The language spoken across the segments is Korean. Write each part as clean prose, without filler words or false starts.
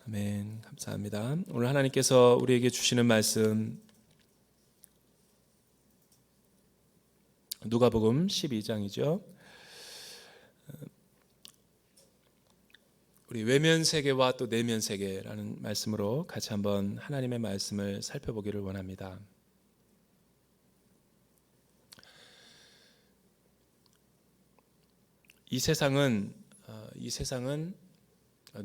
아멘. 감사합니다. 오늘 하나님께서 우리에게 주시는 말씀 누가복음 12장이죠. 우리 외면 세계와 또 내면 세계라는 말씀으로 같이 한번 하나님의 말씀을 살펴보기를 원합니다. 이 세상은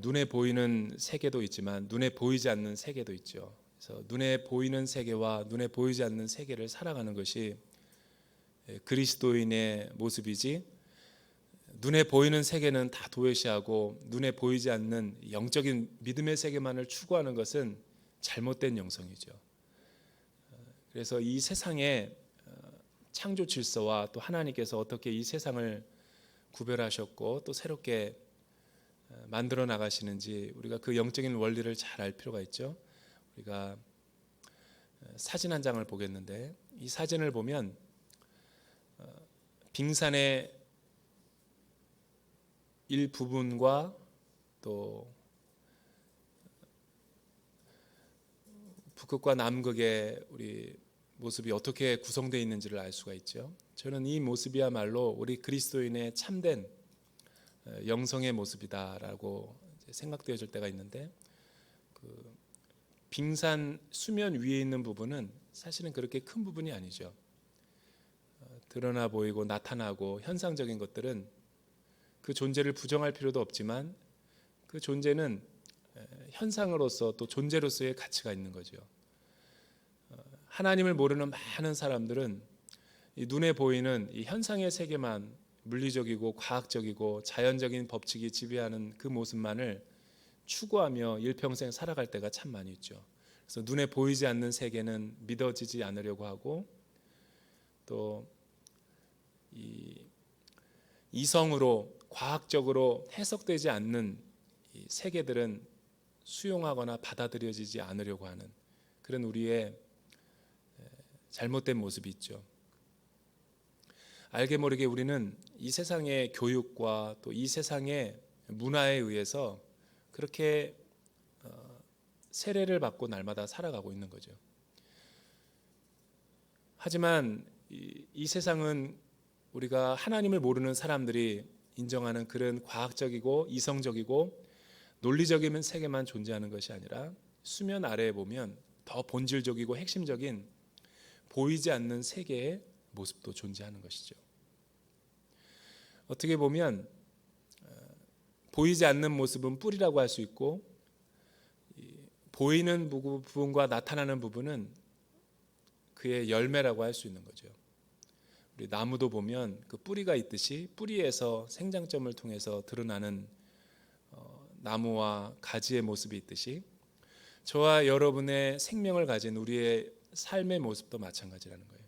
눈에 보이는 세계도 있지만 눈에 보이지 않는 세계도 있죠. 그래서 눈에 보이는 세계와 눈에 보이지 않는 세계를 살아가는 것이 그리스도인의 모습이지, 눈에 보이는 세계는 다 도외시하고 눈에 보이지 않는 영적인 믿음의 세계만을 추구하는 것은 잘못된 영성이죠. 그래서 이 세상의 창조 질서와 또 하나님께서 어떻게 이 세상을 구별하셨고 또 새롭게 만들어 나가시는지 우리가 그 영적인 원리를 잘 알 필요가 있죠. 우리가 사진 한 장을 보겠는데, 이 사진을 보면 빙산의 일부분과 또 북극과 남극의 우리 모습이 어떻게 구성되어 있는지를 알 수가 있죠. 저는 이 모습이야말로 우리 그리스도인의 참된 영성의 모습이다라고 생각되어질 때가 있는데, 그 빙산 수면 위에 있는 부분은 사실은 그렇게 큰 부분이 아니죠. 드러나 보이고 나타나고 현상적인 것들은 그 존재를 부정할 필요도 없지만 그 존재는 현상으로서 또 존재로서의 가치가 있는 거죠. 하나님을 모르는 많은 사람들은 이 눈에 보이는 이 현상의 세계만, 물리적이고 과학적이고 자연적인 법칙이 지배하는 그 모습만을 추구하며 일평생 살아갈 때가 참 많이 있죠. 그래서 눈에 보이지 않는 세계는 믿어지지 않으려고 하고, 또 이 이성으로 과학적으로 해석되지 않는 이 세계들은 수용하거나 받아들여지지 않으려고 하는 그런 우리의 잘못된 모습이 있죠. 알게 모르게 우리는 이 세상의 교육과 또 이 세상의 문화에 의해서 그렇게 세례를 받고 날마다 살아가고 있는 거죠. 하지만 이 세상은 우리가 하나님을 모르는 사람들이 인정하는 그런 과학적이고 이성적이고 논리적인 세계만 존재하는 것이 아니라 수면 아래에 보면 더 본질적이고 핵심적인 보이지 않는 세계의 모습도 존재하는 것이죠. 어떻게 보면 보이지 않는 모습은 뿌리라고 할 수 있고, 보이는 부분과 나타나는 부분은 그의 열매라고 할 수 있는 거죠. 우리 나무도 보면 그 뿌리가 있듯이 뿌리에서 생장점을 통해서 드러나는 나무와 가지의 모습이 있듯이, 저와 여러분의 생명을 가진 우리의 삶의 모습도 마찬가지라는 거예요.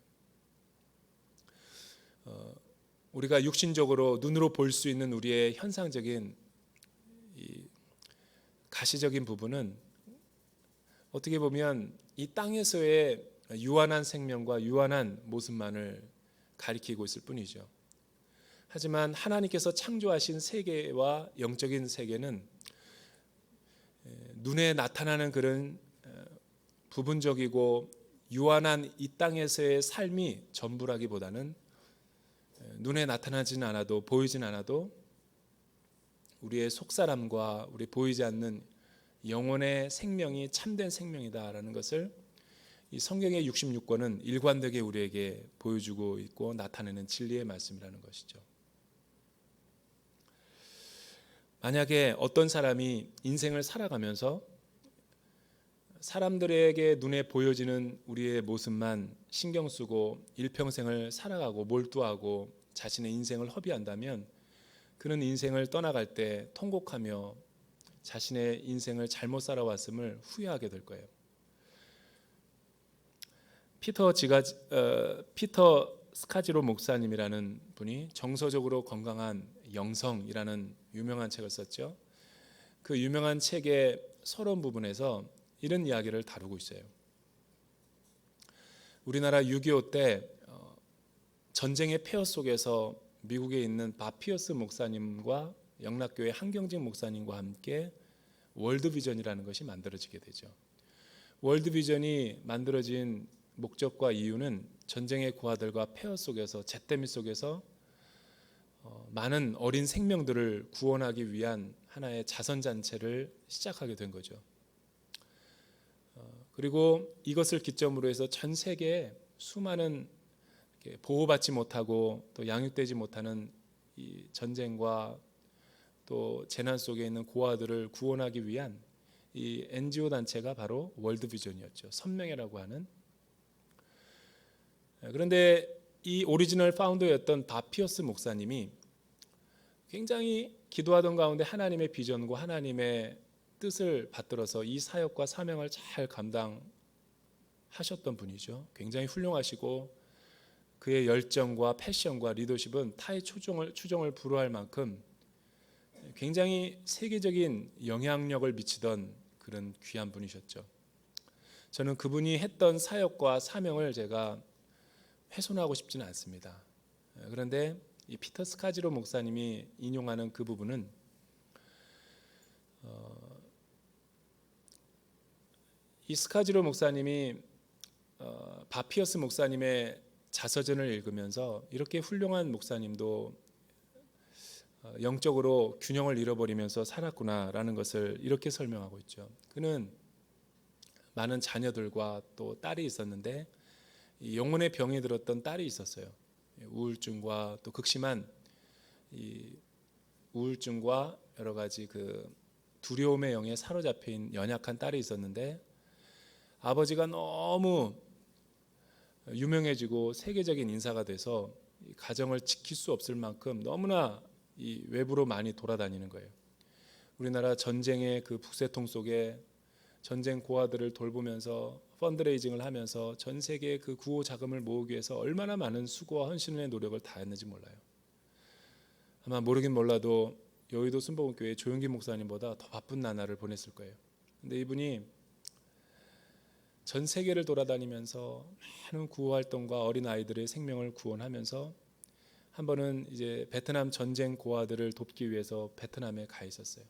우리가 육신적으로 눈으로 볼 수 있는 우리의 현상적인 이 가시적인 부분은 어떻게 보면 이 땅에서의 유한한 생명과 유한한 모습만을 가리키고 있을 뿐이죠. 하지만 하나님께서 창조하신 세계와 영적인 세계는 눈에 나타나는 그런 부분적이고 유한한 이 땅에서의 삶이 전부라기보다는 눈에 나타나지는 않아도 보이진 않아도 우리의 속사람과 우리 보이지 않는 영혼의 생명이 참된 생명이다라는 것을 이 성경의 66권은 일관되게 우리에게 보여주고 있고 나타내는 진리의 말씀이라는 것이죠. 만약에 어떤 사람이 인생을 살아가면서 사람들에게 눈에 보여지는 우리의 모습만 신경 쓰고 일평생을 살아가고 몰두하고 자신의 인생을 허비한다면 그는 인생을 떠나갈 때 통곡하며 자신의 인생을 잘못 살아왔음을 후회하게 될 거예요. 피터 스카지로 목사님이라는 분이 정서적으로 건강한 영성이라는 유명한 책을 썼죠. 그 유명한 책의 서론 부분에서 이런 이야기를 다루고 있어요. 우리나라 6.25 때 전쟁의 폐허 속에서 미국에 있는 밥 피어스 목사님과 영락교회 한경직 목사님과 함께 월드비전이라는 것이 만들어지게 되죠. 월드비전이 만들어진 목적과 이유는 전쟁의 고아들과 폐허 속에서 잿더미 속에서 많은 어린 생명들을 구원하기 위한 하나의 자선잔치를 시작하게 된 거죠. 그리고 이것을 기점으로 해서 전 세계에 수많은 보호받지 못하고 또 양육되지 못하는 이 전쟁과 또 재난 속에 있는 고아들을 구원하기 위한 이 NGO 단체가 바로 월드비전이었죠. 선명회라고 하는. 그런데 이 오리지널 파운더였던 바피어스 목사님이 굉장히 기도하던 가운데 하나님의 비전과 하나님의 뜻을 받들어서 이 사역과 사명을 잘 감당하셨던 분이죠. 굉장히 훌륭하시고 그의 열정과 패션과 리더십은 타의 추종을 불허할 만큼 굉장히 세계적인 영향력을 미치던 그런 귀한 분이셨죠. 저는 그분이 했던 사역과 사명을 제가 훼손하고 싶지는 않습니다. 그런데 이 피터 스카지로 목사님이 인용하는 그 부분은 이 스카지로 목사님이 바피어스 목사님의 자서전을 읽으면서 이렇게 훌륭한 목사님도 영적으로 균형을 잃어버리면서 살았구나라는 것을 이렇게 설명하고 있죠. 그는 많은 자녀들과 또 딸이 있었는데 이 영혼의 병이 들었던 딸이 있었어요. 우울증과 또 극심한 이 우울증과 여러 가지 그 두려움의 영에 사로잡혀 있는 연약한 딸이 있었는데 아버지가 너무 유명해지고 세계적인 인사가 돼서 가정을 지킬 수 없을 만큼 너무나 이 외부로 많이 돌아다니는 거예요. 우리나라 전쟁의 그 북새통 속에 전쟁 고아들을 돌보면서 펀드레이징을 하면서 전 세계의 그 구호 자금을 모으기 위해서 얼마나 많은 수고와 헌신의 노력을 다했는지 몰라요. 아마 모르긴 몰라도 여의도 순복음교회 조용기 목사님보다 더 바쁜 나날을 보냈을 거예요. 근데 이분이 전 세계를 돌아다니면서 많은 구호 활동과 어린 아이들의 생명을 구원하면서 한 번은 이제 베트남 전쟁 고아들을 돕기 위해서 베트남에 가 있었어요.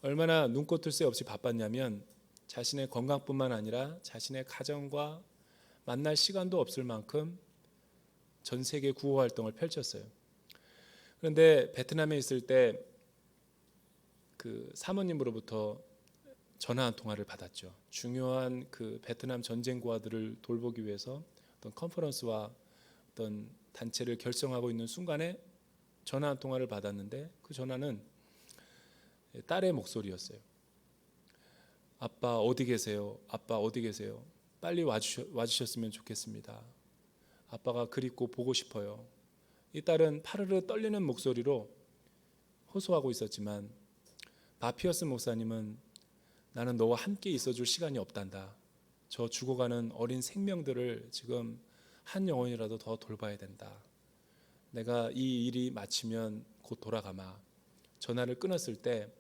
얼마나 눈꽃 뜰 새 없이 바빴냐면 자신의 건강뿐만 아니라 자신의 가정과 만날 시간도 없을 만큼 전 세계 구호 활동을 펼쳤어요. 그런데 베트남에 있을 때 그 사모님으로부터 전화 한 통화를 받았죠. 중요한 그 베트남 전쟁 고아들을 돌보기 위해서 어떤 컨퍼런스와 어떤 단체를 결성하고 있는 순간에 전화 한 통화를 받았는데 그 전화는 딸의 목소리였어요. 아빠 어디 계세요? 아빠 어디 계세요? 빨리 와주셨으면 좋겠습니다. 아빠가 그립고 보고 싶어요. 이 딸은 파르르 떨리는 목소리로 호소하고 있었지만 바피어스 목사님은 나는 너와 함께 있어줄 시간이 없단다. 저 죽어가는 어린 생명들을 지금 한 영혼이라도 더 돌봐야 된다. 내가 이 일이 마치면 곧 돌아가마. 전화를 끊었을 때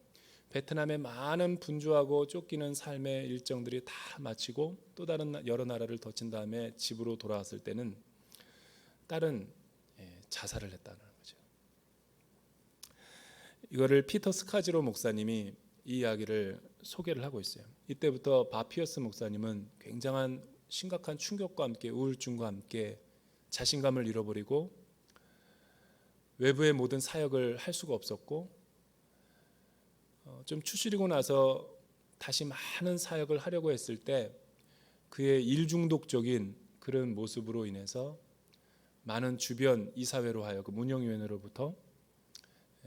베트남의 많은 분주하고 쫓기는 삶의 일정들이 다 마치고 또 다른 여러 나라를 거친 다음에 집으로 돌아왔을 때는 딸은 자살을 했다는 거죠. 이거를 피터 스카지로 목사님이 이 이야기를 소개를 하고 있어요. 이때부터 바피어스 목사님은 굉장한 심각한 충격과 함께 우울증과 함께 자신감을 잃어버리고 외부의 모든 사역을 할 수가 없었고 좀 추스리고 나서 다시 많은 사역을 하려고 했을 때 그의 일중독적인 그런 모습으로 인해서 많은 주변 이사회로 하여금 운영위원회로부터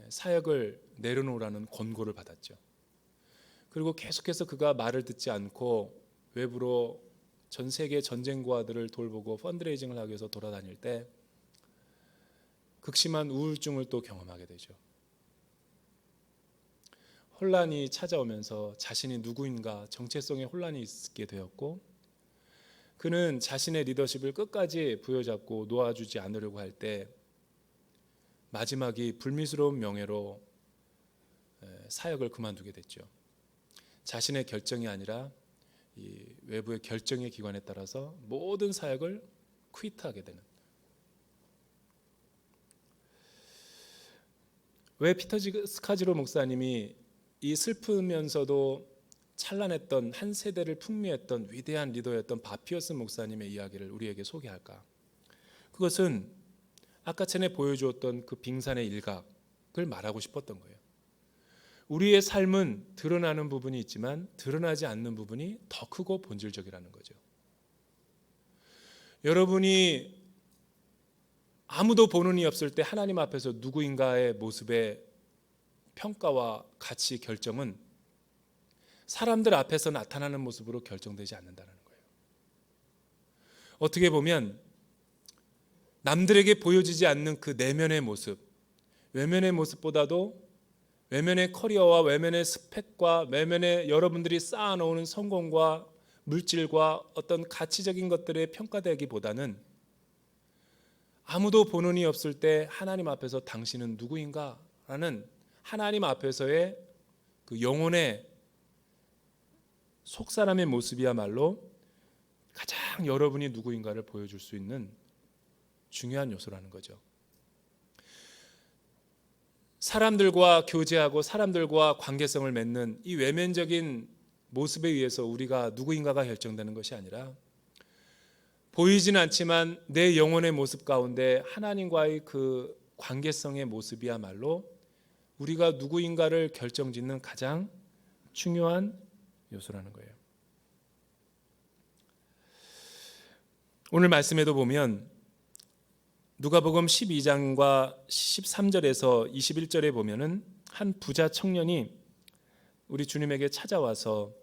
사역을 내려놓으라는 권고를 받았죠. 그리고 계속해서 그가 말을 듣지 않고 외부로 전 세계 전쟁 고아들을 돌보고 펀드레이징을 하기 위해서 돌아다닐 때 극심한 우울증을 또 경험하게 되죠. 혼란이 찾아오면서 자신이 누구인가 정체성의 혼란이 있게 되었고 그는 자신의 리더십을 끝까지 부여잡고 놓아주지 않으려고 할 때 마지막이 불미스러운 명예로 사역을 그만두게 됐죠. 자신의 결정이 아니라 이 외부의 결정의 기관에 따라서 모든 사역을 퀴트하게 되는. 왜 피터 스카지로 목사님이 이 슬프면서도 찬란했던 한 세대를 풍미했던 위대한 리더였던 바피어스 목사님의 이야기를 우리에게 소개할까? 그것은 아까 전에 보여주었던 그 빙산의 일각을 말하고 싶었던 거예요. 우리의 삶은 드러나는 부분이 있지만 드러나지 않는 부분이 더 크고 본질적이라는 거죠. 여러분이 아무도 보는 이 없을 때 하나님 앞에서 누구인가의 모습의 평가와 가치 결정은 사람들 앞에서 나타나는 모습으로 결정되지 않는다는 거예요. 어떻게 보면 남들에게 보여지지 않는 그 내면의 모습, 외면의 모습보다도 외면의 커리어와 외면의 스펙과 외면의 여러분들이 쌓아놓은 성공과 물질과 어떤 가치적인 것들에 평가되기보다는 아무도 보는 이 없을 때 하나님 앞에서 당신은 누구인가? 라는 하나님 앞에서의 그 영혼의 속사람의 모습이야말로 가장 여러분이 누구인가를 보여줄 수 있는 중요한 요소라는 거죠. 사람들과 교제하고 사람들과 관계성을 맺는 이 외면적인 모습에 의해서 우리가 누구인가가 결정되는 것이 아니라 보이지는 않지만 내 영혼의 모습 가운데 하나님과의 그 관계성의 모습이야말로 우리가 누구인가를 결정짓는 가장 중요한 요소라는 거예요. 오늘 말씀에도 보면 누가복음 12장과 13절에서 21절에 보면은 한 부자 청년이 우리 주님에게 찾아와서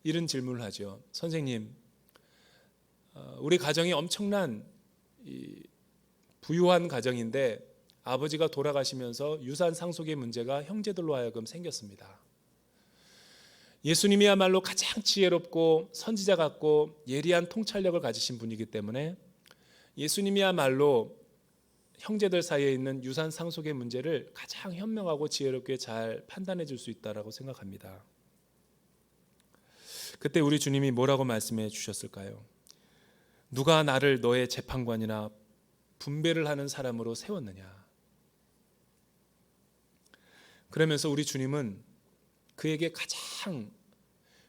이런 질문을 하죠. 선생님, 우리 가정이 엄청난 부유한 가정인데 아버지가 돌아가시면서 유산 상속의 문제가 형제들로 하여금 생겼습니다. 예수님이야말로 가장 지혜롭고 선지자 같고 예리한 통찰력을 가지신 분이기 때문에 예수님이야말로 형제들 사이에 있는 유산 상속의 문제를 가장 현명하고 지혜롭게 잘 판단해 줄 수 있다고 생각합니다. 그때 우리 주님이 뭐라고 말씀해 주셨을까요? 누가 나를 너의 재판관이나 분배를 하는 사람으로 세웠느냐? 그러면서 우리 주님은 그에게 가장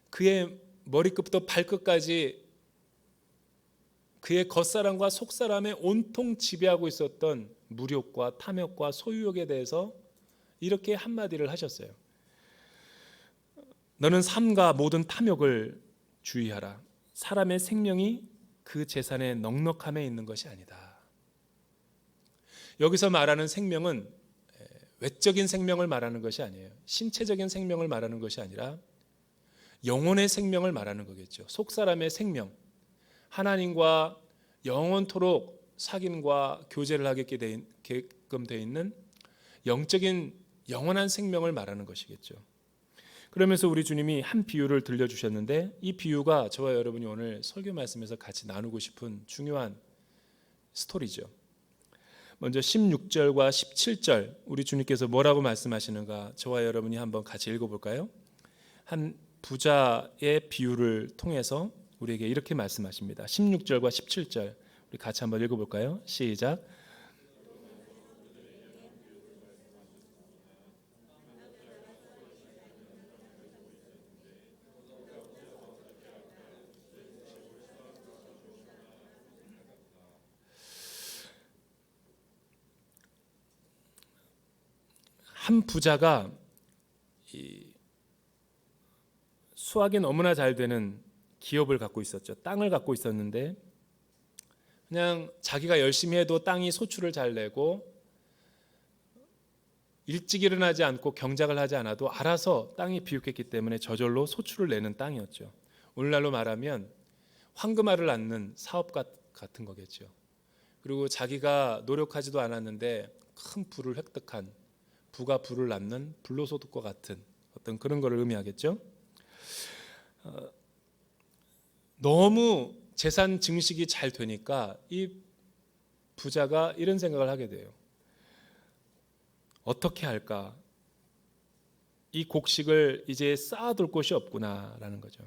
그의 머리끝부터 발끝까지 그의 겉사람과 속사람의 온통 지배하고 있었던 무력과 탐욕과 소유욕에 대해서 이렇게 한마디를 하셨어요. 너는 삶과 모든 탐욕을 주의하라. 사람의 생명이 그 재산의 넉넉함에 있는 것이 아니다. 여기서 말하는 생명은 외적인 생명을 말하는 것이 아니에요. 신체적인 생명을 말하는 것이 아니라 영혼의 생명을 말하는 거겠죠. 속사람의 생명, 하나님과 영원토록 사귐과 교제를 하게끔 되어 있는 영적인 영원한 생명을 말하는 것이겠죠. 그러면서 우리 주님이 한 비유를 들려주셨는데 이 비유가 저와 여러분이 오늘 설교 말씀에서 같이 나누고 싶은 중요한 스토리죠. 먼저 16절과 17절 우리 주님께서 뭐라고 말씀하시는가 저와 여러분이 한번 같이 읽어볼까요? 한 부자의 비유를 통해서 우리에게 이렇게 말씀하십니다. 16절과 17절 우리 같이 한번 읽어볼까요? 시작. 한 부자가 수학이 너무나 잘 되는 기업을 갖고 있었죠. 땅을 갖고 있었는데 그냥 자기가 열심히 해도 땅이 소출을 잘 내고 일찍 일어나지 않고 경작을 하지 않아도 알아서 땅이 비옥했기 때문에 저절로 소출을 내는 땅이었죠. 오늘날로 말하면 황금알을 낳는 사업 같은 거겠죠. 그리고 자기가 노력하지도 않았는데 큰 부를 획득한 부가 부를 낳는 불로소득과 같은 어떤 그런 거를 의미하겠죠. 너무 재산 증식이 잘 되니까 이 부자가 이런 생각을 하게 돼요. 어떻게 할까? 이 곡식을 이제 쌓아둘 곳이 없구나라는 거죠.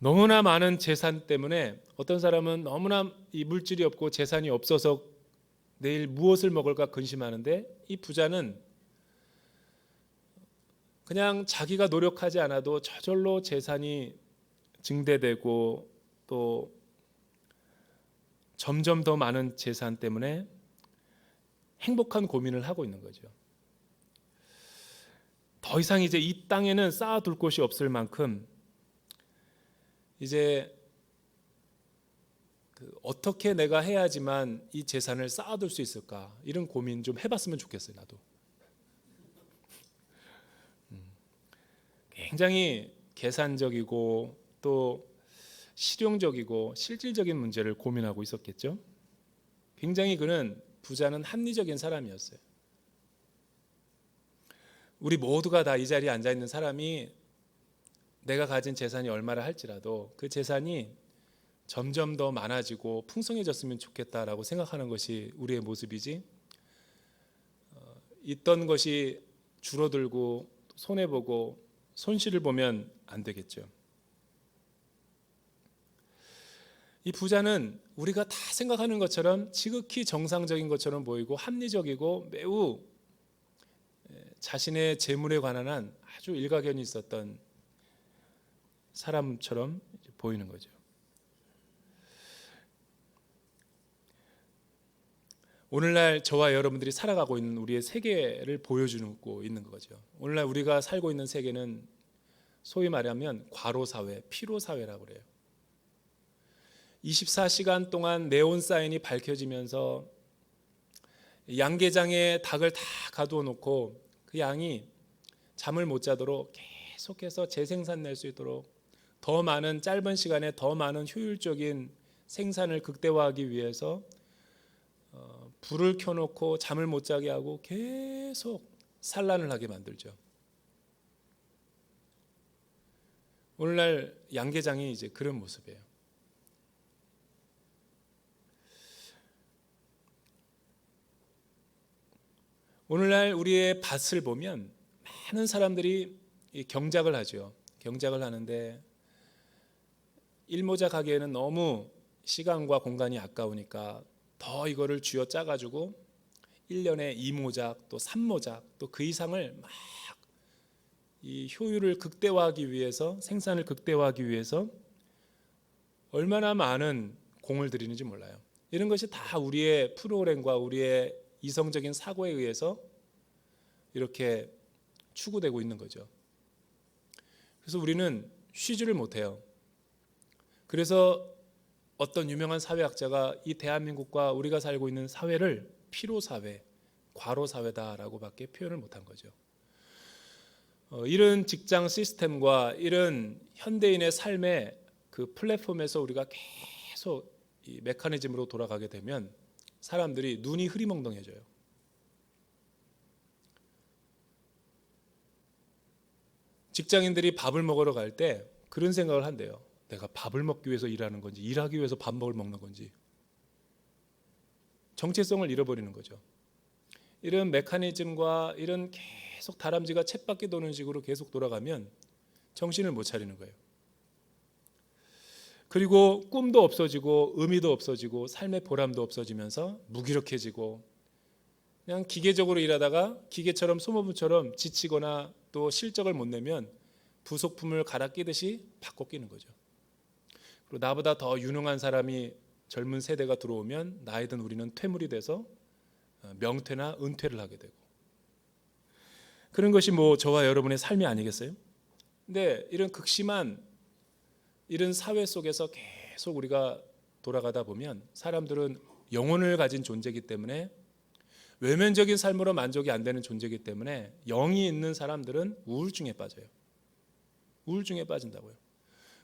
너무나 많은 재산 때문에 어떤 사람은 너무나 이 물질이 없고 재산이 없어서 내일 무엇을 먹을까 근심하는데 이 부자는 그냥 자기가 노력하지 않아도 저절로 재산이 증대되고 또 점점 더 많은 재산 때문에 행복한 고민을 하고 있는 거죠. 더 이상 이제 이 땅에는 쌓아둘 곳이 없을 만큼 이제 어떻게 내가 해야지만 이 재산을 쌓아둘 수 있을까, 이런 고민 좀 해봤으면 좋겠어요. 나도 굉장히 계산적이고 또 실용적이고 실질적인 문제를 고민하고 있었겠죠. 굉장히 그는 부자는 합리적인 사람이었어요. 우리 모두가 다 이 자리에 앉아 있는 사람이 내가 가진 재산이 얼마나 할지라도 그 재산이 점점 더 많아지고 풍성해졌으면 좋겠다라고 생각하는 것이 우리의 모습이지, 있던 것이 줄어들고 손해보고 손실을 보면 안 되겠죠. 이 부자는 우리가 다 생각하는 것처럼 지극히 정상적인 것처럼 보이고 합리적이고 매우 자신의 재물에 관한 한 아주 일가견이 있었던 사람처럼 보이는 거죠. 오늘날 저와 여러분들이 살아가고 있는 우리의 세계를 보여주고 있는 거죠. 오늘날 우리가 살고 있는 세계는 소위 말하면 과로사회, 피로사회라고 그래요. 24시간 동안 네온 사인이 밝혀지면서 양계장에 닭을 다 가두어 놓고 그 양이 잠을 못 자도록 계속해서 재생산낼 수 있도록 더 많은 짧은 시간에 더 많은 효율적인 생산을 극대화하기 위해서 불을 켜놓고 잠을 못 자게 하고 계속 산란을 하게 만들죠. 오늘날 양계장이 이제 그런 모습이에요. 오늘날 우리의 밭을 보면 많은 사람들이 경작을 하죠. 경작을 하는데 일모자 가기에는 너무 시간과 공간이 아까우니까 더 이거를 쥐어 짜가지고 1년에 2모작 또 3모작 또 그 이상을 막 이 효율을 극대화하기 위해서, 생산을 극대화하기 위해서 얼마나 많은 공을 들이는지 몰라요. 이런 것이 다 우리의 프로그램과 우리의 이성적인 사고에 의해서 이렇게 추구되고 있는 거죠. 그래서 우리는 쉬지를 못해요. 그래서 어떤 유명한 사회학자가 이 대한민국과 우리가 살고 있는 사회를 피로사회, 과로사회다라고 밖에 표현을 못한 거죠. 이런 직장 시스템과 이런 현대인의 삶의 그 플랫폼에서 우리가 계속 이 메커니즘으로 돌아가게 되면 사람들이 눈이 흐리멍덩해져요. 직장인들이 밥을 먹으러 갈 때 그런 생각을 한대요. 내가 밥을 먹기 위해서 일하는 건지 일하기 위해서 밥 먹는 건지. 정체성을 잃어버리는 거죠. 이런 메커니즘과 이런 계속 다람쥐가 쳇바퀴 도는 식으로 계속 돌아가면 정신을 못 차리는 거예요. 그리고 꿈도 없어지고 의미도 없어지고 삶의 보람도 없어지면서 무기력해지고 그냥 기계적으로 일하다가 기계처럼 소모품처럼 지치거나 또 실적을 못 내면 부속품을 갈아 끼듯이 바꿔 끼는 거죠. 그리고 나보다 더 유능한 사람이 젊은 세대가 들어오면 나이든 우리는 퇴물이 돼서 명퇴나 은퇴를 하게 되고, 그런 것이 뭐 저와 여러분의 삶이 아니겠어요? 근데 이런 극심한 이런 사회 속에서 계속 우리가 돌아가다 보면 사람들은 영혼을 가진 존재이기 때문에, 외면적인 삶으로 만족이 안 되는 존재이기 때문에 영이 있는 사람들은 우울증에 빠져요. 우울증에 빠진다고요.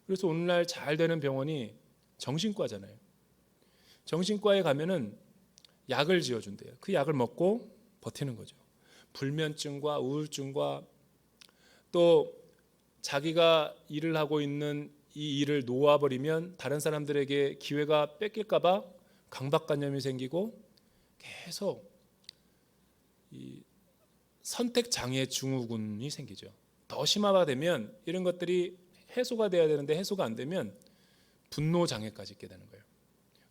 그래서 오늘날 잘 되는 병원이 정신과잖아요. 정신과에 가면은 약을 지어준대요. 그 약을 먹고 버티는 거죠. 불면증과 우울증과 또 자기가 일을 하고 있는 이 일을 놓아버리면 다른 사람들에게 기회가 뺏길까 봐 강박관념이 생기고 계속 이 선택장애 증후군이 생기죠. 더 심화되면 이런 것들이 해소가 돼야 되는데 해소가 안 되면 분노장애까지 있게 되는 거예요.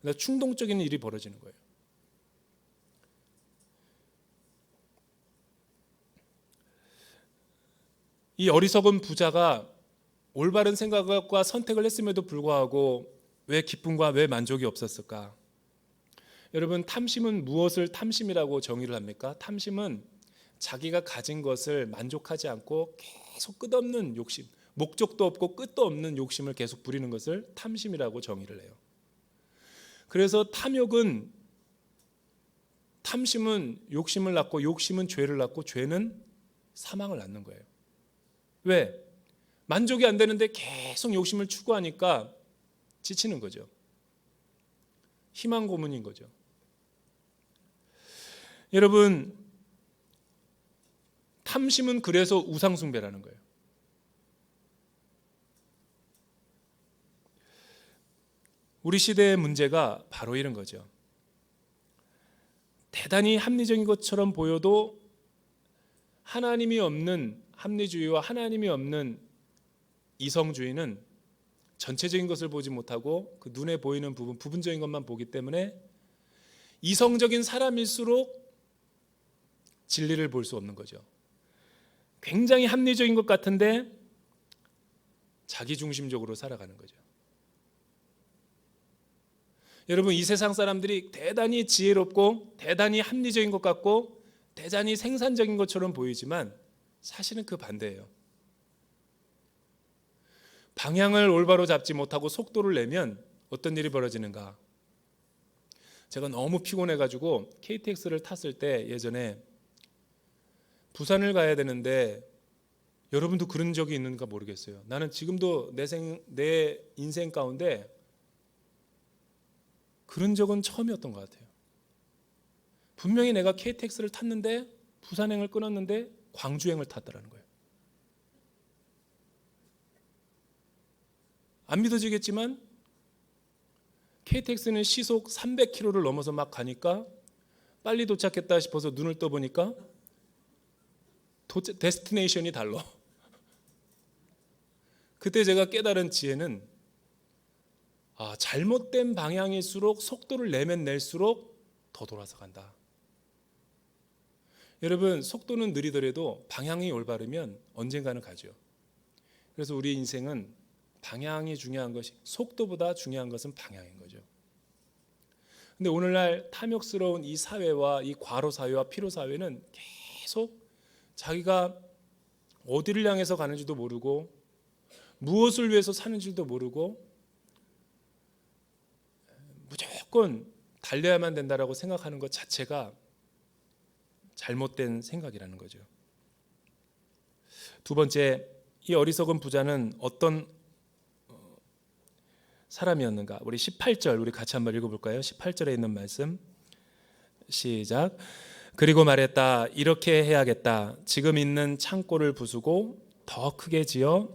그래서 충동적인 일이 벌어지는 거예요. 이 어리석은 부자가 올바른 생각과 선택을 했음에도 불구하고 왜 기쁨과 왜 만족이 없었을까? 여러분, 탐심은 무엇을 탐심이라고 정의를 합니까? 탐심은 자기가 가진 것을 만족하지 않고 계속 끝없는 욕심, 목적도 없고 끝도 없는 욕심을 계속 부리는 것을 탐심이라고 정의를 해요. 그래서 탐심은 욕심을 낳고 욕심은 죄를 낳고 죄는 사망을 낳는 거예요. 왜? 만족이 안 되는데 계속 욕심을 추구하니까 지치는 거죠. 희망 고문인 거죠. 여러분, 탐심은 그래서 우상숭배라는 거예요. 우리 시대의 문제가 바로 이런 거죠. 대단히 합리적인 것처럼 보여도 하나님이 없는 합리주의와 하나님이 없는 이성주의는 전체적인 것을 보지 못하고 그 눈에 보이는 부분적인 것만 보기 때문에 이성적인 사람일수록 진리를 볼 수 없는 거죠. 굉장히 합리적인 것 같은데 자기중심적으로 살아가는 거죠. 여러분, 이 세상 사람들이 대단히 지혜롭고 대단히 합리적인 것 같고 대단히 생산적인 것처럼 보이지만 사실은 그 반대예요. 방향을 올바로 잡지 못하고 속도를 내면 어떤 일이 벌어지는가? 제가 너무 피곤해가지고 KTX를 탔을 때 예전에 부산을 가야 되는데 여러분도 그런 적이 있는가 모르겠어요. 나는 지금도 내 인생 가운데 그런 적은 처음이었던 것 같아요. 분명히 내가 KTX를 탔는데 부산행을 끊었는데 광주행을 탔다라는 거예요. 안 믿어지겠지만 KTX는 시속 300km를 넘어서 막 가니까 빨리 도착했다 싶어서 눈을 떠보니까 데스티네이션이 달라. 그때 제가 깨달은 지혜는 잘못된 방향일수록 속도를 내면 낼수록 더 돌아서 간다. 여러분, 속도는 느리더라도 방향이 올바르면 언젠가는 가죠. 그래서 우리 인생은 방향이 중요한 것이, 속도보다 중요한 것은 방향인 거죠. 근데 오늘날 탐욕스러운 이 사회와 이 과로 사회와 피로 사회는 계속 자기가 어디를 향해서 가는지도 모르고 무엇을 위해서 사는지도 모르고 무조건 달려야만 된다라고 생각하는 것 자체가 잘못된 생각이라는 거죠. 두 번째, 이 어리석은 부자는 어떤 사람이었는가? 우리 18절 우리 같이 한번 읽어볼까요? 18절에 있는 말씀 시작. 그리고 말했다. 이렇게 해야겠다. 지금 있는 창고를 부수고 더 크게 지어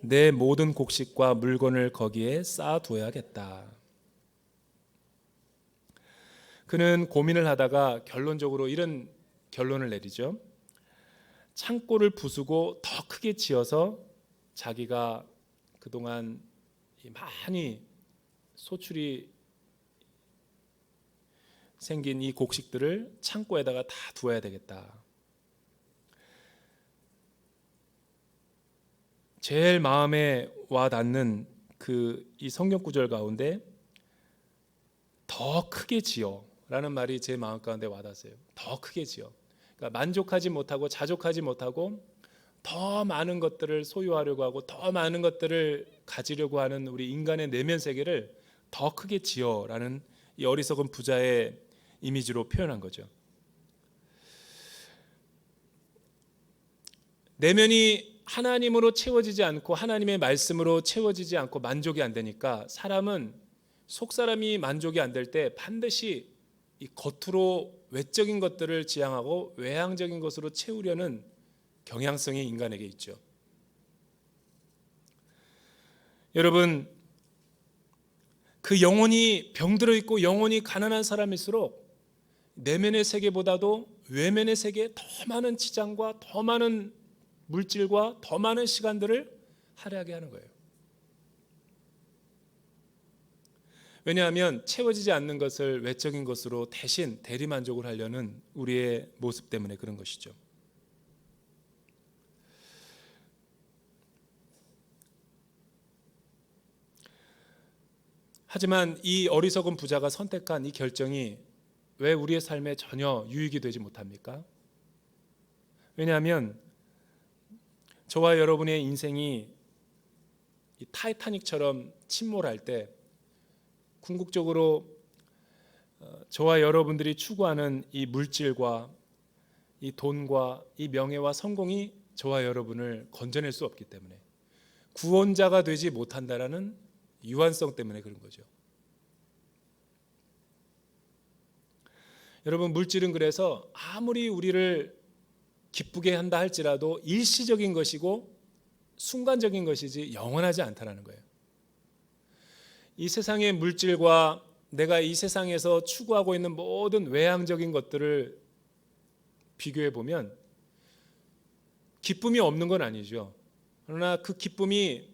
내 모든 곡식과 물건을 거기에 쌓아두어야겠다. 그는 고민을 하다가 결론적으로 이런 결론을 내리죠. 창고를 부수고 더 크게 지어서 자기가 그동안 많이 소출이 생긴 이 곡식들을 창고에다가 다 두어야 되겠다. 제일 마음에 와 닿는 이 성경 구절 가운데 더 크게 지어라는 말이 제 마음 가운데 와닿았어요. 더 크게 지어. 그러니까 만족하지 못하고 자족하지 못하고 더 많은 것들을 소유하려고 하고 더 많은 것들을 가지려고 하는 우리 인간의 내면 세계를 더 크게 지어라는 이 어리석은 부자의 이미지로 표현한 거죠. 내면이 하나님으로 채워지지 않고 하나님의 말씀으로 채워지지 않고 만족이 안 되니까 사람은 속사람이 만족이 안 될 때 반드시 이 겉으로 외적인 것들을 지향하고 외향적인 것으로 채우려는 경향성이 인간에게 있죠. 여러분, 그 영혼이 병들어 있고 영혼이 가난한 사람일수록 내면의 세계보다도 외면의 세계에 더 많은 지장과 더 많은 물질과 더 많은 시간들을 할애하게 하는 거예요. 왜냐하면 채워지지 않는 것을 외적인 것으로 대신 대리만족을 하려는 우리의 모습 때문에 그런 것이죠. 하지만 이 어리석은 부자가 선택한 이 결정이 왜 우리의 삶에 전혀 유익이 되지 못합니까? 왜냐하면 저와 여러분의 인생이 이 타이타닉처럼 침몰할 때 궁극적으로 저와 여러분들이 추구하는 이 물질과 이 돈과 이 명예와 성공이 저와 여러분을 건져낼 수 없기 때문에, 구원자가 되지 못한다라는 유한성 때문에 그런 거죠. 여러분, 물질은 그래서 아무리 우리를 기쁘게 한다 할지라도 일시적인 것이고 순간적인 것이지 영원하지 않다는 거예요. 이 세상의 물질과 내가 이 세상에서 추구하고 있는 모든 외향적인 것들을 비교해 보면 기쁨이 없는 건 아니죠. 그러나 그 기쁨이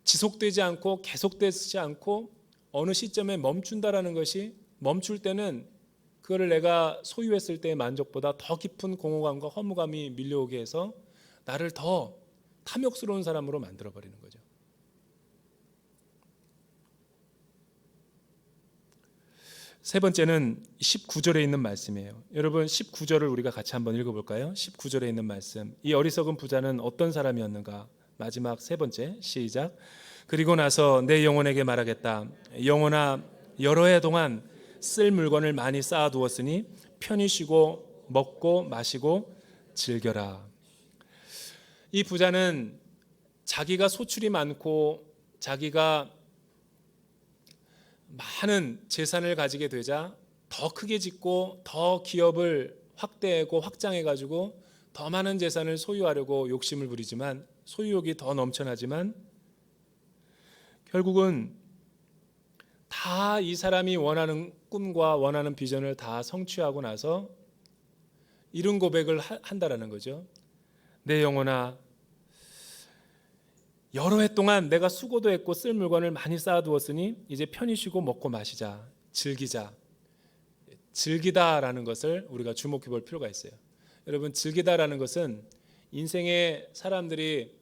지속되지 않고 계속되지 않고 어느 시점에 멈춘다라는 것이, 멈출 때는 그거를 내가 소유했을 때의 만족보다 더 깊은 공허감과 허무감이 밀려오게 해서 나를 더 탐욕스러운 사람으로 만들어버리는 거죠. 세 번째는 19절에 있는 말씀이에요. 여러분, 19절을 우리가 같이 한번 읽어볼까요? 19절에 있는 말씀. 이 어리석은 부자는 어떤 사람이었는가? 마지막 세 번째, 시작. 그리고 나서 내 영혼에게 말하겠다. 영혼아, 여러 해 동안 쓸 물건을 많이 쌓아두었으니 편히 쉬고 먹고 마시고 즐겨라. 이 부자는 자기가 소출이 많고 자기가 많은 재산을 가지게 되자 더 크게 짓고 더 기업을 확대하고 확장해 가지고 더 많은 재산을 소유하려고 욕심을 부리지만, 소유욕이 더 넘쳐나지만 결국은 다 이 사람이 원하는 꿈과 원하는 비전을 다 성취하고 나서 이런 고백을 한다라는 거죠. 내 영혼아, 여러 해 동안 내가 수고도 했고 쓸 물건을 많이 쌓아두었으니 이제 편히 쉬고 먹고 마시자, 즐기자. 즐기다라는 것을 우리가 주목해 볼 필요가 있어요. 여러분, 즐기다라는 것은 인생의 사람들이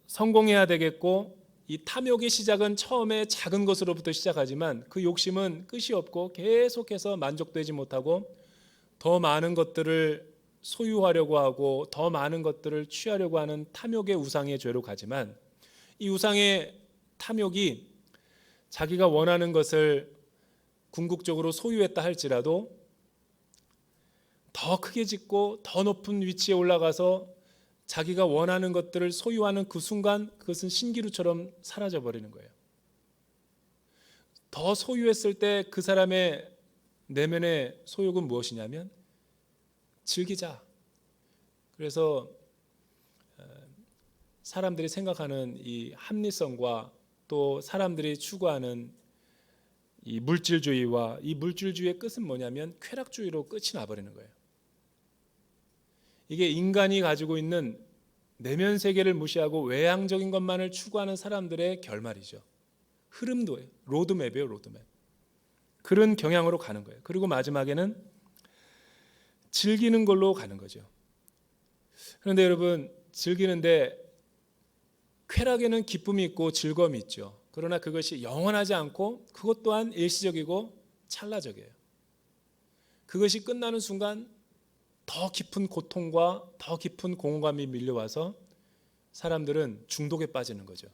성공해야 되겠고, 이 탐욕의 시작은 처음에 작은 것으로부터 시작하지만 그 욕심은 끝이 없고 계속해서 만족되지 못하고 더 많은 것들을 소유하려고 하고 더 많은 것들을 취하려고 하는 탐욕의 우상의 죄로 가지만, 이 우상의 탐욕이 자기가 원하는 것을 궁극적으로 소유했다 할지라도 더 크게 짓고 더 높은 위치에 올라가서 자기가 원하는 것들을 소유하는 그 순간 그것은 신기루처럼 사라져 버리는 거예요. 더 소유했을 때 그 사람의 내면의 소욕은 무엇이냐면 즐기자. 그래서 사람들이 생각하는 이 합리성과 또 사람들이 추구하는 이 물질주의와 이 물질주의의 끝은 뭐냐면 쾌락주의로 끝이 나버리는 거예요. 이게 인간이 가지고 있는 내면 세계를 무시하고 외향적인 것만을 추구하는 사람들의 결말이죠. 흐름도예요. 로드맵이에요, 로드맵. 그런 경향으로 가는 거예요. 그리고 마지막에는 즐기는 걸로 가는 거죠. 그런데 여러분, 즐기는데 쾌락에는 기쁨이 있고 즐거움이 있죠. 그러나 그것이 영원하지 않고 그것 또한 일시적이고 찰나적이에요. 그것이 끝나는 순간 더 깊은 고통과 더 깊은 공허감이 밀려와서 사람들은 중독에 빠지는 거죠.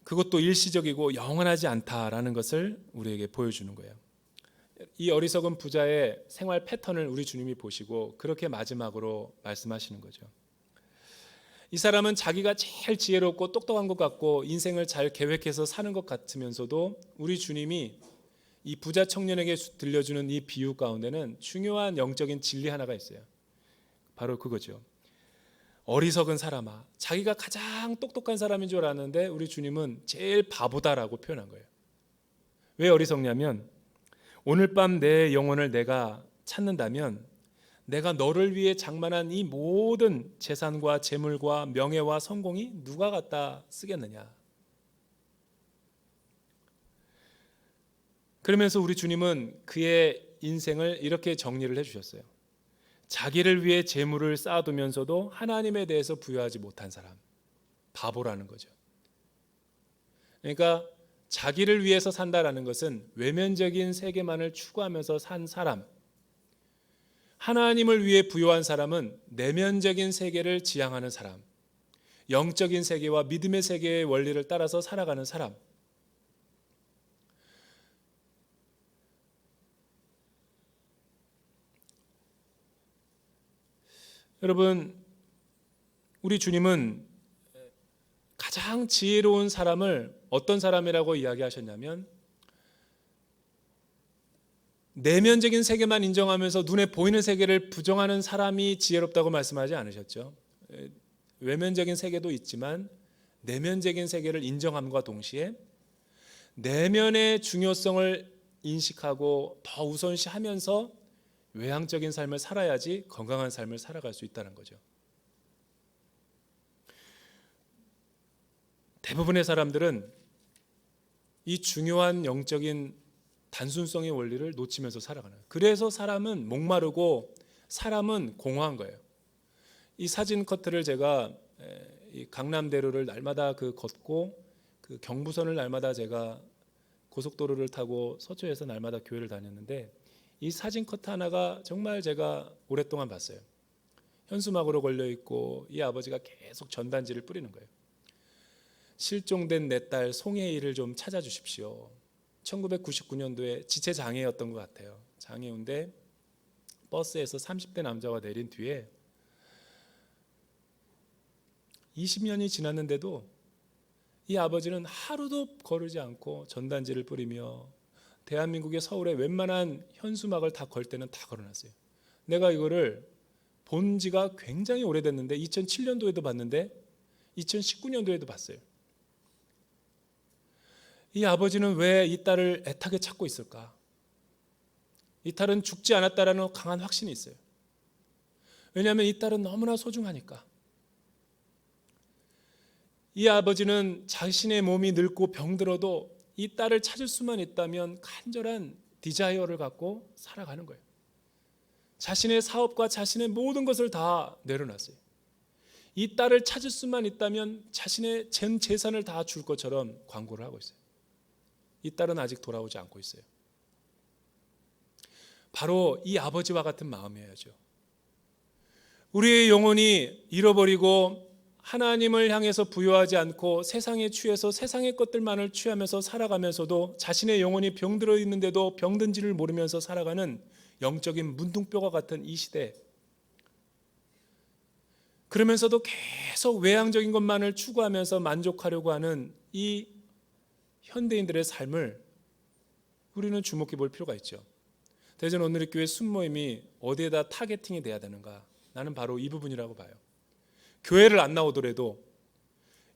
그것도 일시적이고 영원하지 않다라는 것을 우리에게 보여주는 거예요. 이 어리석은 부자의 생활 패턴을 우리 주님이 보시고 그렇게 마지막으로 말씀하시는 거죠. 이 사람은 자기가 제일 지혜롭고 똑똑한 것 같고 인생을 잘 계획해서 사는 것 같으면서도 우리 주님이 이 부자 청년에게 들려주는 이 비유 가운데는 중요한 영적인 진리 하나가 있어요. 바로 그거죠. 어리석은 사람아, 자기가 가장 똑똑한 사람인 줄 알았는데 우리 주님은 제일 바보다라고 표현한 거예요. 왜 어리석냐면 오늘 밤 내 영혼을 내가 찾는다면 내가 너를 위해 장만한 이 모든 재산과 재물과 명예와 성공이 누가 갖다 쓰겠느냐. 그러면서 우리 주님은 그의 인생을 이렇게 정리를 해주셨어요. 자기를 위해 재물을 쌓아두면서도 하나님에 대해서 부여하지 못한 사람, 바보라는 거죠. 그러니까 자기를 위해서 산다라는 것은 외면적인 세계만을 추구하면서 산 사람, 하나님을 위해 부여한 사람은 내면적인 세계를 지향하는 사람, 영적인 세계와 믿음의 세계의 원리를 따라서 살아가는 사람. 여러분, 우리 주님은 가장 지혜로운 사람을 어떤 사람이라고 이야기하셨냐면, 내면적인 세계만 인정하면서 눈에 보이는 세계를 부정하는 사람이 지혜롭다고 말씀하지 않으셨죠. 외면적인 세계도 있지만 내면적인 세계를 인정함과 동시에 내면의 중요성을 인식하고 더 우선시하면서 외향적인 삶을 살아야지 건강한 삶을 살아갈 수 있다는 거죠. 대부분의 사람들은 이 중요한 영적인 단순성의 원리를 놓치면서 살아가는 거예요. 그래서 사람은 목마르고 사람은 공허한 거예요. 이 사진 커트를 제가 이 강남대로를 날마다 걷고 그 경부선을 날마다 제가 고속도로를 타고 서초에서 날마다 교회를 다녔는데, 이 사진 커트 하나가 정말 제가 오랫동안 봤어요. 현수막으로 걸려 있고 이 아버지가 계속 전단지를 뿌리는 거예요. 실종된 내 딸 송혜이를 좀 찾아주십시오. 1999년도에 지체장애였던 것 같아요. 장애인데 버스에서 30대 남자가 내린 뒤에 20년이 지났는데도 이 아버지는 하루도 거르지 않고 전단지를 뿌리며 대한민국의 서울에 웬만한 현수막을 다 걸 때는 다 걸어놨어요. 내가 이거를 본 지가 굉장히 오래됐는데 2007년도에도 봤는데 2019년도에도 봤어요. 이 아버지는 왜 이 딸을 애타게 찾고 있을까? 이 딸은 죽지 않았다라는 강한 확신이 있어요. 왜냐하면 이 딸은 너무나 소중하니까. 이 아버지는 자신의 몸이 늙고 병들어도 이 딸을 찾을 수만 있다면 간절한 디자이어를 갖고 살아가는 거예요. 자신의 사업과 자신의 모든 것을 다 내려놨어요. 이 딸을 찾을 수만 있다면 자신의 전 재산을 다 줄 것처럼 광고를 하고 있어요. 이 딸은 아직 돌아오지 않고 있어요. 바로 이 아버지와 같은 마음이어야죠. 우리의 영혼이 잃어버리고 하나님을 향해서 부여하지 않고 세상에 취해서 세상의 것들만을 취하면서 살아가면서도 자신의 영혼이 병들어 있는데도 병든지를 모르면서 살아가는 영적인 문둥병과 같은 이 시대, 그러면서도 계속 외향적인 것만을 추구하면서 만족하려고 하는 이 현대인들의 삶을 우리는 주목해 볼 필요가 있죠. 대전 오늘의교회 순모임이 어디에다 타겟팅이 돼야 되는가? 나는 바로 이 부분이라고 봐요. 교회를 안 나오더라도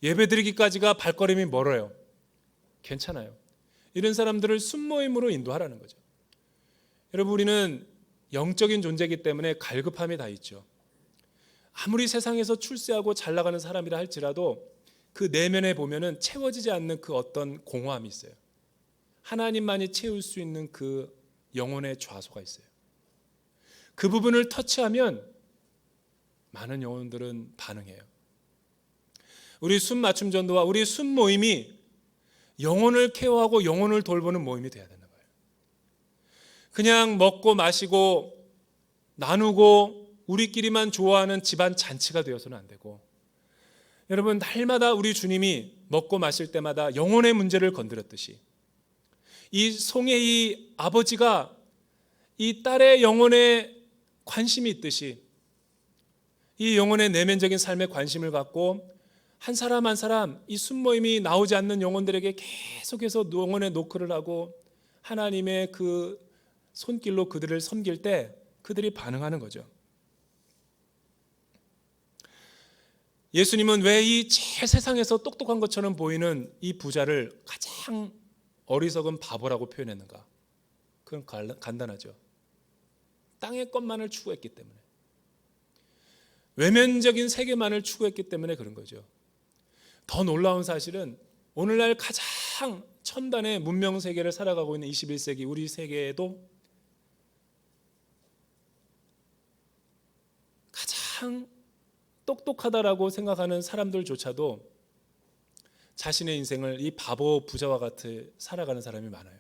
예배드리기까지가 발걸음이 멀어요. 괜찮아요. 이런 사람들을 순모임으로 인도하라는 거죠. 여러분, 우리는 영적인 존재이기 때문에 갈급함이 다 있죠. 아무리 세상에서 출세하고 잘 나가는 사람이라 할지라도 그 내면에 보면은 채워지지 않는 그 어떤 공허함이 있어요. 하나님만이 채울 수 있는 그 영혼의 좌소가 있어요. 그 부분을 터치하면 많은 영혼들은 반응해요. 우리 순 맞춤 전도와 우리 순 모임이 영혼을 케어하고 영혼을 돌보는 모임이 돼야 되는 거예요. 그냥 먹고 마시고 나누고 우리끼리만 좋아하는 집안 잔치가 되어서는 안 되고, 여러분, 날마다 우리 주님이 먹고 마실 때마다 영혼의 문제를 건드렸듯이 이 송혜이 아버지가 이 딸의 영혼에 관심이 있듯이 이 영혼의 내면적인 삶에 관심을 갖고 한 사람 한 사람 이 순모임이 나오지 않는 영혼들에게 계속해서 영혼의 노크를 하고 하나님의 그 손길로 그들을 섬길 때 그들이 반응하는 거죠. 예수님은 왜 이 제일 세상에서 똑똑한 것처럼 보이는 이 부자를 가장 어리석은 바보라고 표현했는가? 그건 간단하죠. 땅의 것만을 추구했기 때문에, 외면적인 세계만을 추구했기 때문에 그런 거죠. 더 놀라운 사실은 오늘날 가장 첨단의 문명 세계를 살아가고 있는 21세기 우리 세계에도 가장 똑똑하다라고 생각하는 사람들조차도 자신의 인생을 이 바보 부자와 같이 살아가는 사람이 많아요.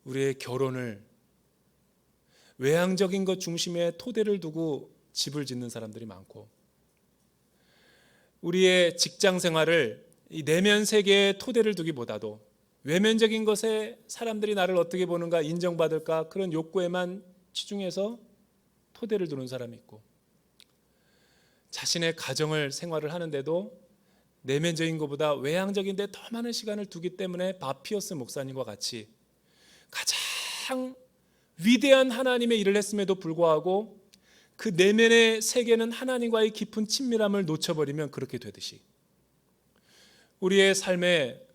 우리의 결혼을 외향적인 것 중심에 토대를 두고 집을 짓는 사람들이 많고, 우리의 직장 생활을 이 내면 세계에 토대를 두기보다도 외면적인 것에 사람들이 나를 어떻게 보는가, 인정받을까, 그런 욕구에만 치중해서 토대를 두는 사람이 있고, 자신의 가정을 생활을 하는데도 내면적인 것보다 외향적인 데 더 많은 시간을 두기 때문에 바피어스 목사님과 같이 가장 위대한 하나님의 일을 했음에도 불구하고 그 내면의 세계는 하나님과의 깊은 친밀함을 놓쳐버리면 그렇게 되듯이, 우리의 삶의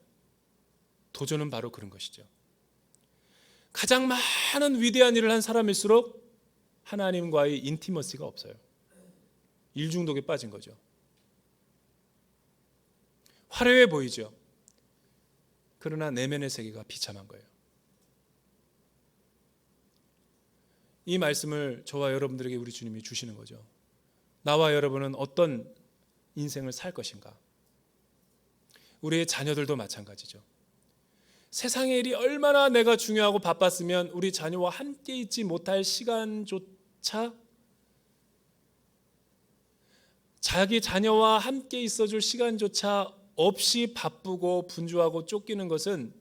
도전은 바로 그런 것이죠. 가장 많은 위대한 일을 한 사람일수록 하나님과의 인티머시가 없어요. 일 중독에 빠진 거죠. 화려해 보이죠. 그러나 내면의 세계가 비참한 거예요. 이 말씀을 저와 여러분들에게 우리 주님이 주시는 거죠. 나와 여러분은 어떤 인생을 살 것인가? 우리의 자녀들도 마찬가지죠. 세상의 일이 얼마나 내가 중요하고 바빴으면 우리 자녀와 함께 있지 못할 시간조차, 자기 자녀와 함께 있어줄 시간조차 없이 바쁘고 분주하고 쫓기는 것은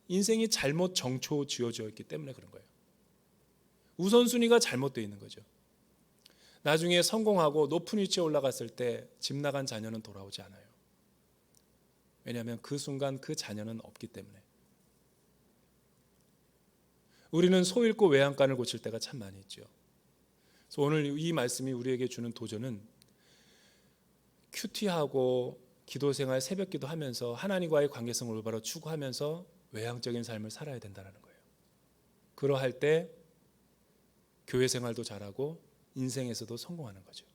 인생이 잘못 정초 지어져 있기 때문에 그런 거예요. 우선순위가 잘못되어 있는 거죠. 나중에 성공하고 높은 위치에 올라갔을 때 집 나간 자녀는 돌아오지 않아요. 왜냐하면 그 순간 그 자녀는 없기 때문에. 우리는 소 잃고 외양간을 고칠 때가 참 많이 있죠. 그래서 오늘 이 말씀이 우리에게 주는 도전은 큐티하고 기도생활, 새벽기도 하면서 하나님과의 관계성을 올바로 추구하면서 외향적인 삶을 살아야 된다는 거예요. 그러할 때 교회 생활도 잘하고 인생에서도 성공하는 거죠.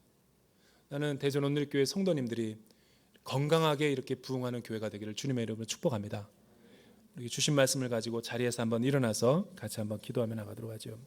나는 대전 온누리교회 성도님들이 건강하게 이렇게 부흥하는 교회가 되기를 주님의 이름으로 축복합니다. 주신 말씀을 가지고 자리에서 한번 일어나서 같이 한번 기도하며 나가도록 하죠.